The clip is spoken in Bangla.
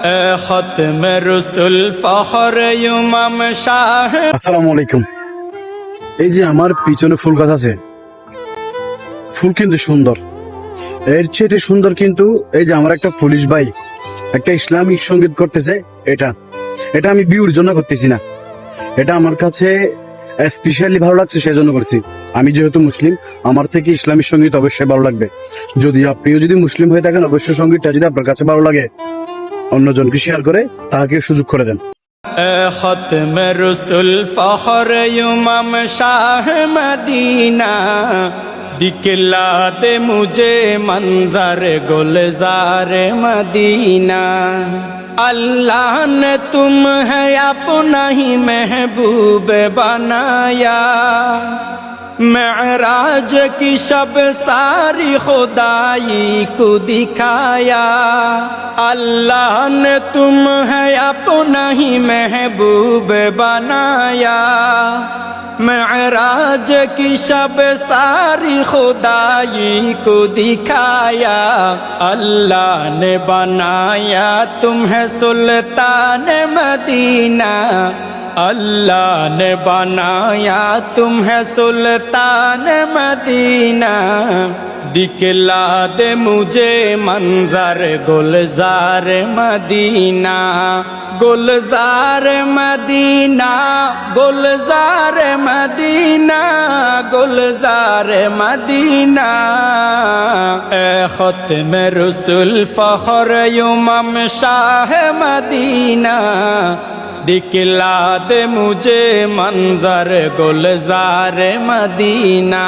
খতম রসুল ফখর ইমাম শাহ। আসসালামু আলাইকুম। এই যে আমার পিছনে ফুল গাছ আছে, ফুল কিন্তু সুন্দর, এর চেয়ে সুন্দর কিন্তু এই যে আমার একটা পুলিশ ভাই একটা ইসলামিক সঙ্গীত করতেছে। এটা এটা আমি বিউর জন্য করতেছি না, এটা আমার কাছে স্পেশালি ভালো লাগছে, সেজন্য করছি। আমি যেহেতু মুসলিম, আমার থেকে ইসলামিক সঙ্গীত অবশ্যই ভালো লাগবে। যদি আপনিও যদি মুসলিম হয়ে থাকেন, অবশ্যই সঙ্গীতটা যদি আপনার কাছে ভালো লাগে, অন্যজনকে শেয়ার করে তাকে সুযোগ করে দেন। খতম রসুল ফখর ইমাম শাহ মদীনা, दिखला दे मुझे मंजर गुलजार मदीना। अल्लाह ने तुम है अपना ही महबूब बनाया, मेराज की शब सारी खुदाई को दिखाया। अल्लाह ने तुम है अपना ही महबूब बनाया, मेराज की शब सारी खुदाई को दिखाया। अल्लाह ने बनाया तुम्हें सुल्तान मदीना, अल्लाह ने बनाया तुम्हें सुल्तान मदीना। दिखला दे मुझे मंजर गुलजार मदीना, गुलजार मदीना, गुलजार मदीना, गुलजार मदीना। खत्म रसूल फखर इमाम शाह मदीना, दिखला दे मुझे मंजर गुलजार मदीना।